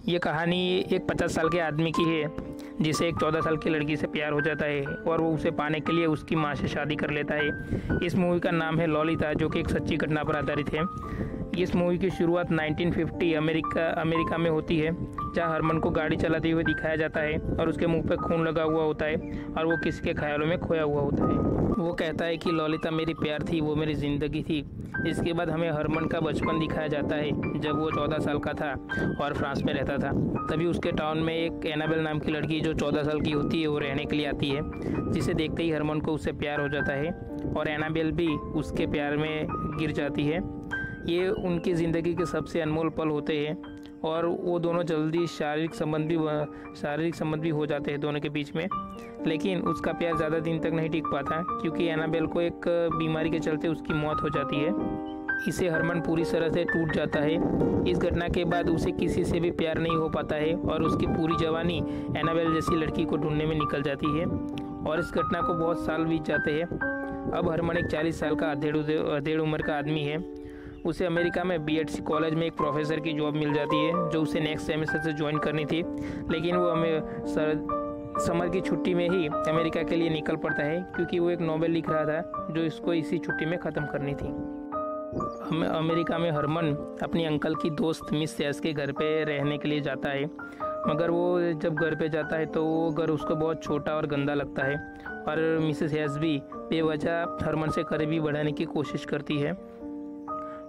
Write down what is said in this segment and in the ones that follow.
ये कहानी एक 50 साल के आदमी की है जिसे एक 14 साल की लड़की से प्यार हो जाता है और वो उसे पाने के लिए उसकी माँ से शादी कर लेता है। इस मूवी का नाम है लॉलिता, जो कि एक सच्ची घटना पर आधारित है। इस मूवी की शुरुआत 1950 अमेरिका में होती है, जहाँ हरमन को गाड़ी चलाते हुए दिखाया जाता है और उसके मुंह पे खून लगा हुआ होता है और वो किसी के ख्यालों में खोया हुआ होता है। वो कहता है कि लॉलिता मेरी प्यार थी, वो मेरी ज़िंदगी थी। इसके बाद हमें हरमन का बचपन दिखाया जाता है, जब वो 14 साल का था और फ्रांस में रहता था। तभी उसके टाउन में एक एनाबेल नाम की लड़की जो 14 साल की होती है वो रहने के लिए आती है, जिसे देखते ही हरमन को उससे प्यार हो जाता है और एनाबेल भी उसके प्यार में गिर जाती है। ये उनकी ज़िंदगी के सबसे अनमोल पल होते हैं और वो दोनों जल्दी शारीरिक संबंध भी हो जाते हैं दोनों के बीच में। लेकिन उसका प्यार ज़्यादा दिन तक नहीं टिक पाता, क्योंकि एनाबेल को एक बीमारी के चलते उसकी मौत हो जाती है। इसे हरमन पूरी तरह से टूट जाता है। इस घटना के बाद उसे किसी से भी प्यार नहीं हो पाता है और उसकी पूरी जवानी एनाबेल जैसी लड़की को ढूंढने में निकल जाती है। और इस घटना को बहुत साल बीत जाते हैं। अब हरमन एक 40 साल का अधेड़ उम्र का आदमी है। उसे अमेरिका में बीएडसी कॉलेज में एक प्रोफेसर की जॉब मिल जाती है, जो उसे नेक्स्ट सेमेस्टर से ज्वाइन करनी थी। लेकिन वो समर की छुट्टी में ही अमेरिका के लिए निकल पड़ता है, क्योंकि वो एक नॉवेल लिख रहा था जो इसको इसी छुट्टी में ख़त्म करनी थी। अमेरिका में हरमन अपनी अंकल की दोस्त मिस सेस के घर पे रहने के लिए जाता है, मगर वो जब घर पे जाता है तो वो घर उसको बहुत छोटा और गंदा लगता है और मिसेस हेस भी बेवजह हरमन से करीबी बढ़ाने की कोशिश करती है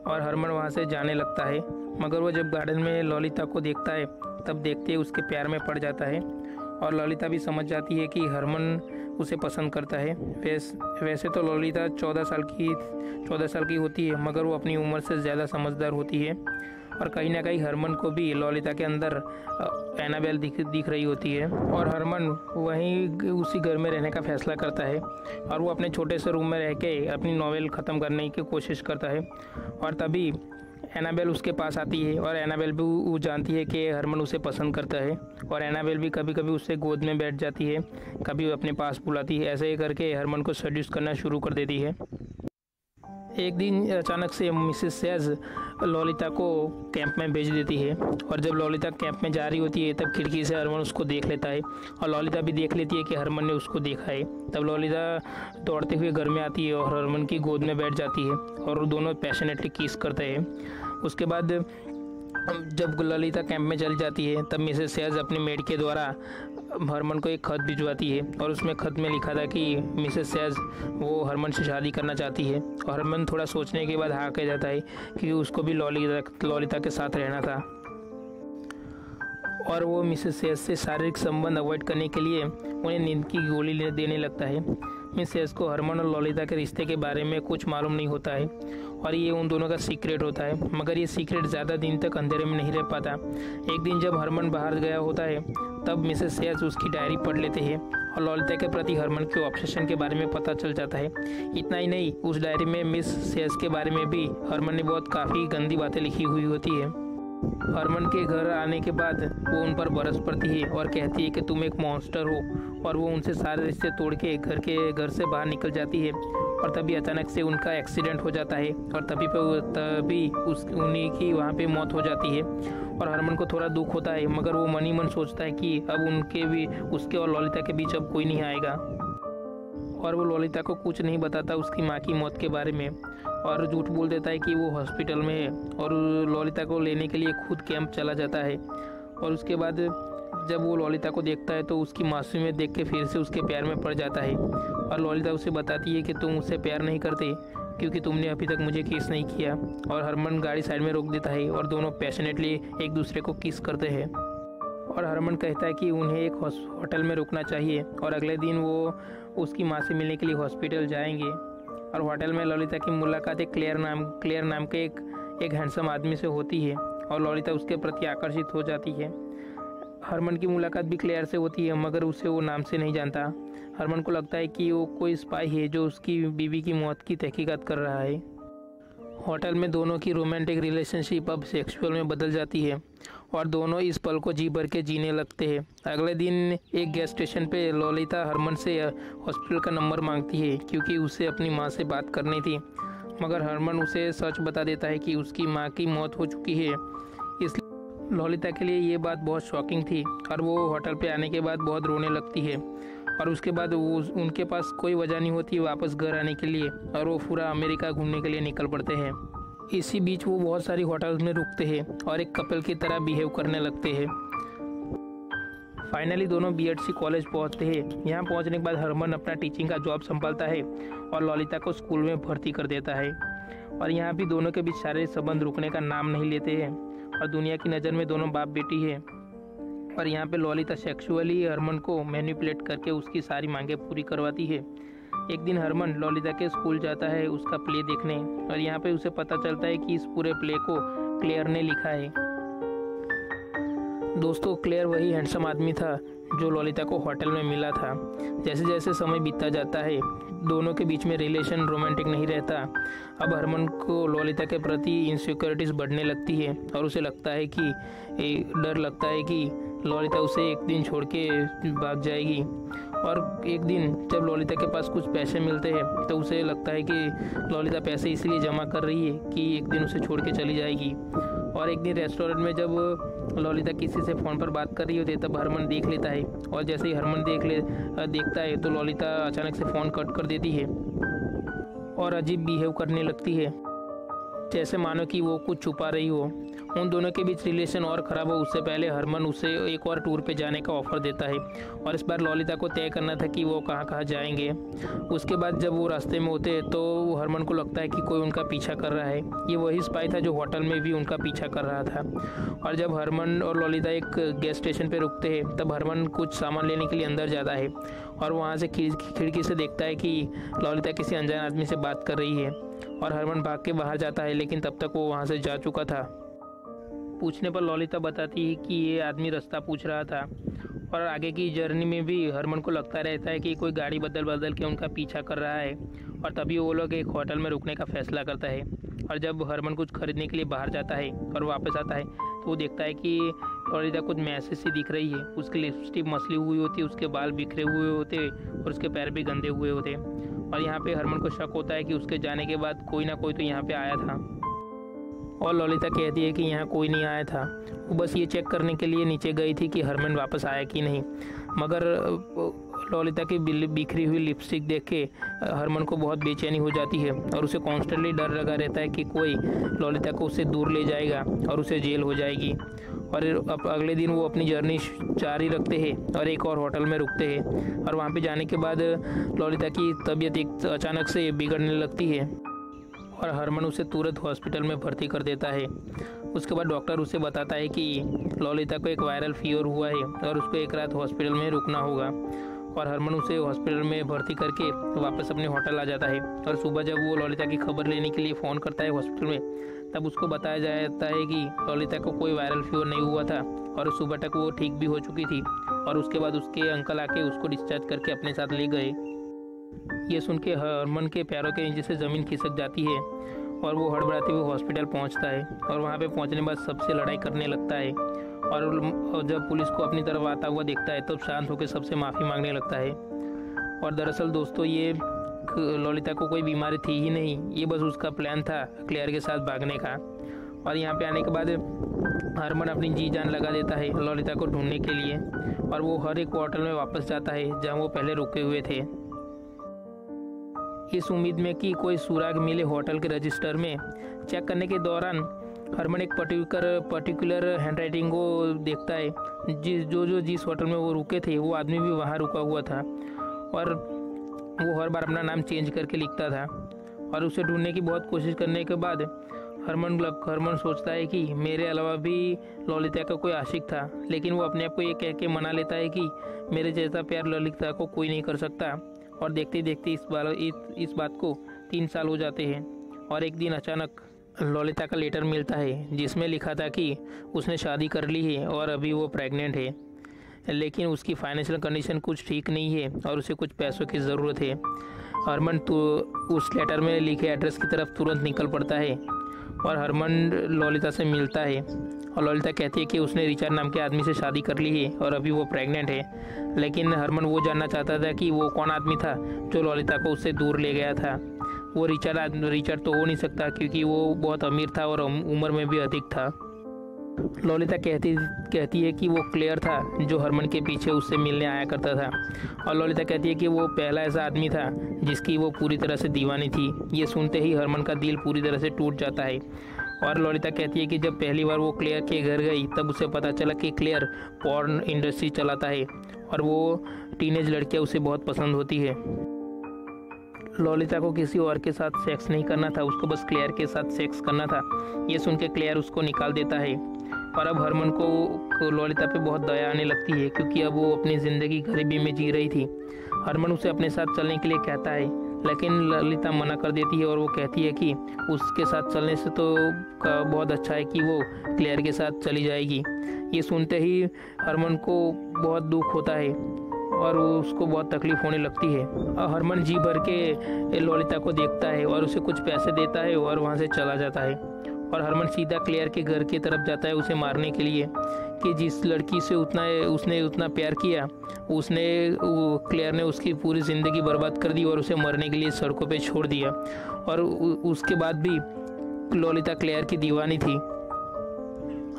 और हरमन वहाँ से जाने लगता है। मगर वो जब गार्डन में लॉलिता को देखता है तब देखते ही उसके प्यार में पड़ जाता है और लॉलिता भी समझ जाती है कि हरमन उसे पसंद करता है। वैसे तो लॉलिता 14 साल की होती है, मगर वो अपनी उम्र से ज़्यादा समझदार होती है और कहीं ना कहीं हरमन को भी लॉलिता के अंदर एनाबेल दिख रही होती है और हरमन वहीं उसी घर में रहने का फैसला करता है और वो अपने छोटे से रूम में रह के अपनी नॉवेल ख़त्म करने की कोशिश करता है। और तभी एनाबेल उसके पास आती है और एनाबेल भी वो जानती है कि हरमन उसे पसंद करता है और एनाबेल भी कभी कभी उससे गोद में बैठ जाती है, कभी अपने पास बुलाती है। ऐसे ही करके हरमन को सेड्यूस करना शुरू कर देती है। एक दिन अचानक से मिसेस सेज लॉलिता को कैंप में भेज देती है और जब लॉलिता कैंप में जा रही होती है तब खिड़की से हरमन उसको देख लेता है और लॉलिता भी देख लेती है कि हरमन ने उसको देखा है। तब लॉलिता दौड़ते हुए घर में आती है और हरमन की गोद में बैठ जाती है और वो दोनों पैशनेटली किस करते हैं। उसके बाद जब ललिता कैंप में चली जाती है तब मिसेस सेज अपने मेड के द्वारा हरमन को एक खत भिजवाती है और उसमें खत में लिखा था कि मिसेस सेज वो हरमन से शादी करना चाहती है और हरमन थोड़ा सोचने के बाद हाँ कह जाता है कि उसको भी लॉलिता के साथ रहना था और वो मिसेस सेज से शारीरिक संबंध अवॉइड करने के लिए उन्हें नींद की गोली देने लगता है। मिस सेज को हरमन और लॉलिता के रिश्ते के बारे में कुछ मालूम नहीं होता है और ये उन दोनों का सीक्रेट होता है, मगर ये सीक्रेट ज़्यादा दिन तक अंधेरे में नहीं रह पाता। एक दिन जब हरमन बाहर गया होता है तब मिसेस सेज उसकी डायरी पढ़ लेते हैं और लॉलिता के प्रति हरमन के ऑब्सेशन के बारे में पता चल जाता है। इतना ही नहीं, उस डायरी में मिस सेज के बारे में भी हरमन ने काफ़ी गंदी बातें लिखी हुई होती है। हरमन के घर आने के बाद वो उन पर बरस पड़ती है और कहती है कि तुम एक मॉन्स्टर हो और वो उनसे सारे रिश्ते तोड़ के घर से बाहर निकल जाती है। और तभी अचानक से उनका एक्सीडेंट हो जाता है और तभी उन्हीं की वहाँ पे मौत हो जाती है और हरमन को थोड़ा दुख होता है, मगर वो मन ही मन सोचता है कि अब उसके और लॉलिता के बीच अब कोई नहीं आएगा और वो लॉलिता को कुछ नहीं बताता उसकी माँ की मौत के बारे में और झूठ बोल देता है कि वो हॉस्पिटल में है और लॉलिता को लेने के लिए खुद कैंप चला जाता है। और उसके बाद जब वो लॉलिता को देखता है तो उसकी मासूमियत देख के फिर से उसके प्यार में पड़ जाता है और लॉलिता उसे बताती है कि तुम उससे प्यार नहीं करते क्योंकि तुमने अभी तक मुझे किस नहीं किया। और हरमन गाड़ी साइड में रोक देता है और दोनों पैशनेटली एक दूसरे को किस करते हैं और हरमन कहता है कि उन्हें एक होटल में रुकना चाहिए और अगले दिन वो उसकी माँ से मिलने के लिए हॉस्पिटल जाएंगे। और होटल में ललिता की मुलाकात एक क्लेयर नाम के एक हैंडसम आदमी से होती है और ललिता उसके प्रति आकर्षित हो जाती है। हरमन की मुलाकात भी क्लेयर से होती है, मगर उसे वो नाम से नहीं जानता। हरमन को लगता है कि वो कोई स्पाई है जो उसकी बीवी की मौत की तहकीकात कर रहा है। होटल में दोनों की रोमांटिक रिलेशनशिप अब सेक्सुअल में बदल जाती है और दोनों इस पल को जी भर के जीने लगते हैं। अगले दिन एक गैस स्टेशन पे ललिता हरमन से हॉस्पिटल का नंबर मांगती है क्योंकि उसे अपनी माँ से बात करनी थी, मगर हरमन उसे सच बता देता है कि उसकी माँ की मौत हो चुकी है, ललिता के लिए ये बात बहुत शॉकिंग थी और वो होटल पे आने के बाद बहुत रोने लगती है और उसके बाद वो उनके पास कोई वजह नहीं होती वापस घर आने के लिए और वो पूरा अमेरिका घूमने के लिए निकल पड़ते हैं। इसी बीच वो बहुत सारी होटल्स में रुकते हैं और एक कपल की तरह बिहेव करने लगते हैं। फाइनली दोनों BHC कॉलेज पहुंचते हैं। यहाँ पहुंचने के बाद हरमन अपना टीचिंग का जॉब संभालता है और ललिता को स्कूल में भर्ती कर देता है। और यहाँ भी दोनों के बीच शारीरिक संबंध रुकने का नाम नहीं लेते हैं और दुनिया की नज़र में दोनों बाप बेटी है। और यहाँ पे ललिता सेक्सुअली हरमन को मैनिपुलेट करके उसकी सारी मांगें पूरी करवाती है। एक दिन हरमन ललिता के स्कूल जाता है उसका प्ले देखने और यहाँ पे उसे पता चलता है कि इस पूरे प्ले को क्लेयर ने लिखा है। दोस्तों, क्लेयर वही हैंडसम आदमी था जो ललिता को होटल में मिला था। जैसे जैसे समय बीतता जाता है दोनों के बीच में रिलेशन रोमांटिक नहीं रहता। अब हरमन को ललिता के प्रति इनसिक्योरिटीज बढ़ने लगती है और उसे लगता है कि डर लगता है कि ललिता उसे एक दिन छोड़ के भाग जाएगी। और एक दिन जब ललिता के पास कुछ पैसे मिलते हैं तो उसे लगता है कि ललिता पैसे इसलिए जमा कर रही है कि एक दिन उसे छोड़ के चली जाएगी। और एक दिन रेस्टोरेंट में जब ललिता किसी से फ़ोन पर बात कर रही होती है तब हरमन देख लेता है और जैसे ही हरमन देखता है तो ललिता अचानक से फ़ोन कट कर देती है और अजीब बिहेव करने लगती है, जैसे मानो कि वो कुछ छुपा रही हो। उन दोनों के बीच रिलेशन और ख़राब हो उससे पहले हरमन उसे एक और टूर पे जाने का ऑफ़र देता है और इस बार ललिता को तय करना था कि वो कहाँ कहाँ जाएंगे। उसके बाद जब वो रास्ते में होते हैं तो हरमन को लगता है कि कोई उनका पीछा कर रहा है। ये वही स्पाई था जो होटल में भी उनका पीछा कर रहा था। और जब हरमन और ललिता एक गैस स्टेशन पर रुकते हैं तब हरमन कुछ सामान लेने के लिए अंदर जाता है और वहाँ से खिड़की से देखता है कि ललिता किसी अनजान आदमी से बात कर रही है और हरमन भाग के बाहर जाता है, लेकिन तब तक वो वहाँ से जा चुका था। पूछने पर ललिता बताती है कि ये आदमी रास्ता पूछ रहा था और आगे की जर्नी में भी हरमन को लगता रहता है कि कोई गाड़ी बदल बदल के उनका पीछा कर रहा है। और तभी वो लोग एक होटल में रुकने का फैसला करता है और जब हरमन कुछ खरीदने के लिए बाहर जाता है और वापस आता है तो वो देखता है कि ललिता कुछ मैसेज सी दिख रही है। उसकी लिपस्टिक मसली हुई होती है, उसके बाल बिखरे हुए होते और उसके पैर भी गंदे हुए होते। और यहाँ पे हरमन को शक होता है कि उसके जाने के बाद कोई ना कोई तो यहाँ पे आया था। और ललिता कहती है कि यहाँ कोई नहीं आया था, वो बस ये चेक करने के लिए नीचे गई थी कि हरमन वापस आया कि नहीं। मगर ललिता की बिखरी हुई लिपस्टिक देख के हरमन को बहुत बेचैनी हो जाती है और उसे कॉन्स्टेंटली डर लगा रहता है कि कोई ललिता को उससे दूर ले जाएगा और उसे जेल हो जाएगी। और अब अगले दिन वो अपनी जर्नी जारी रखते हैं और एक और होटल में रुकते हैं और वहाँ पे जाने के बाद ललिता की तबीयत एक अचानक से बिगड़ने लगती है और हरमन उसे तुरंत हॉस्पिटल में भर्ती कर देता है। उसके बाद डॉक्टर उसे बताता है कि ललिता को एक वायरल फीवर हुआ है और उसको एक रात हॉस्पिटल में रुकना होगा। और हरमन उसे हॉस्पिटल में भर्ती करके वापस अपने होटल आ जाता है। और सुबह जब वो ललिता की खबर लेने के लिए फ़ोन करता है हॉस्पिटल में तब उसको बताया जाता है कि ललिता को कोई वायरल फीवर नहीं हुआ था और सुबह तक वो ठीक भी हो चुकी थी। और उसके बाद उसके अंकल आके उसको डिस्चार्ज करके अपने साथ ले गए। ये सुन के हरमन के पैरों के नीचे से ज़मीन खिसक जाती है और वो हड़बड़ाते हुए हॉस्पिटल पहुंचता है और वहाँ पे पहुंचने के बाद सबसे लड़ाई करने लगता है। और जब पुलिस को अपनी तरफ आता हुआ देखता है तब शांत होकर सबसे माफ़ी मांगने लगता है। और दरअसल दोस्तों ये ललिता को कोई बीमारी थी ही नहीं, ये बस उसका प्लान था क्लेयर के साथ भागने का। और यहाँ पे आने के बाद हरमन अपनी जी जान लगा देता है ललिता को ढूंढने के लिए और वो हर एक होटल में वापस जाता है जहाँ वो पहले रुके हुए थे, इस उम्मीद में कि कोई सुराग मिले होटल के रजिस्टर में। चेक करने के दौरान हरमन एक पर्टिकुलर हैंडराइटिंग को देखता है। जिस होटल में वो रुके थे वो आदमी भी वहाँ रुका हुआ था और वो हर बार अपना नाम चेंज करके लिखता था। और उसे ढूंढने की बहुत कोशिश करने के बाद हरमन सोचता है कि मेरे अलावा भी ललिता का कोई आशिक था, लेकिन वो अपने आप को ये कह के मना लेता है कि मेरे जैसा प्यार ललिता को कोई नहीं कर सकता। और देखते देखते इस बात को 3 साल हो जाते हैं और एक दिन अचानक ललिता का लेटर मिलता है जिसमें लिखा था कि उसने शादी कर ली है और अभी वो प्रेग्नेंट है, लेकिन उसकी फाइनेंशियल कंडीशन कुछ ठीक नहीं है और उसे कुछ पैसों की ज़रूरत है। हरमन तो उस लेटर में लिखे एड्रेस की तरफ तुरंत निकल पड़ता है और हरमन ललिता से मिलता है और ललिता कहती है कि उसने रिचर्ड नाम के आदमी से शादी कर ली है और अभी वो प्रेग्नेंट है। लेकिन हरमन वो जानना चाहता था कि वो कौन आदमी था जो ललिता को उससे दूर ले गया था। वो रिचर्ड तो हो नहीं सकता क्योंकि वो बहुत अमीर था और उम्र में भी अधिक था। ललिता कहती है कि वो क्लेयर था जो हरमन के पीछे उससे मिलने आया करता था, और ललिता कहती है कि वो पहला ऐसा आदमी था जिसकी वो पूरी तरह से दीवानी थी। ये सुनते ही हरमन का दिल पूरी तरह से टूट जाता है। और ललिता कहती है कि जब पहली बार वो क्लेयर के घर गई तब उसे पता चला कि क्लेयर पॉर्न इंडस्ट्री चलाता है और वो टीनेज लड़कियां उसे बहुत पसंद होती है। ललिता को किसी और के साथ सेक्स नहीं करना था, उसको बस क्लेयर के साथ सेक्स करना था। ये सुन के क्लेयर उसको निकाल देता है। और अब हरमन को ललिता पे बहुत दया आने लगती है, क्योंकि अब वो अपनी ज़िंदगी गरीबी में जी रही थी। हरमन उसे अपने साथ चलने के लिए कहता है, लेकिन ललिता मना कर देती है और वो कहती है कि उसके साथ चलने से तो बहुत अच्छा है कि वो क्लेयर के साथ चली जाएगी। ये सुनते ही हरमन को बहुत दुख होता है और उसको बहुत तकलीफ होने लगती है। हरमन जी भर के ललिता को देखता है और उसे कुछ पैसे देता है और वहाँ से चला जाता है। और हरमन सीधा क्लेयर के घर की तरफ जाता है उसे मारने के लिए, कि जिस लड़की से उसने उतना प्यार किया, क्लेयर ने उसकी पूरी ज़िंदगी बर्बाद कर दी और उसे मरने के लिए सड़कों पे छोड़ दिया। और उसके बाद भी ललिता क्लेयर की दीवानी थी।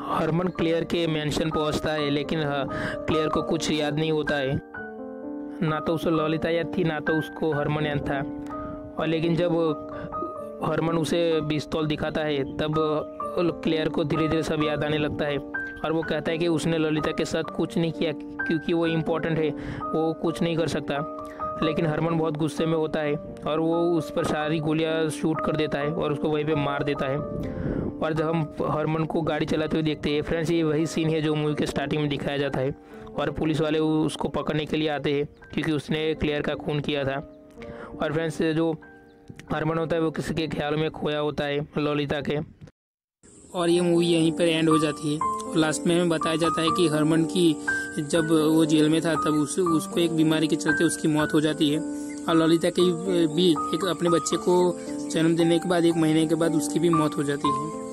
हरमन क्लेयर के मेंशन पहुंचता है, लेकिन क्लेयर को कुछ याद नहीं होता है। ना तो उसे ललिता याद थी, ना तो उसको हरमन याद था। और लेकिन जब हरमन उसे पिस्तौल दिखाता है तब क्लेयर को धीरे धीरे सब याद आने लगता है और वो कहता है कि उसने ललिता के साथ कुछ नहीं किया क्योंकि वो इम्पोर्टेंट है, वो कुछ नहीं कर सकता। लेकिन हरमन बहुत गुस्से में होता है और वो उस पर सारी गोलियां शूट कर देता है और उसको वहीं पे मार देता है। और जब हम हरमन को गाड़ी चलाते हुए देखते हैं फ्रेंड्स, ये वही सीन है जो मूवी के स्टार्टिंग में दिखाया जाता है। और पुलिस वाले उसको पकड़ने के लिए आते हैं क्योंकि उसने क्लेयर का खून किया था। और फ्रेंड्स, जो हरमन होता है वो किसी के ख्याल में खोया होता है ललिता के। और ये मूवी यहीं पर एंड हो जाती है। और लास्ट में हमें बताया जाता है कि हरमन की जब वो जेल में था तब उसको एक बीमारी के चलते उसकी मौत हो जाती है। और ललिता की भी एक अपने बच्चे को जन्म देने के बाद 1 महीने के बाद उसकी भी मौत हो जाती है।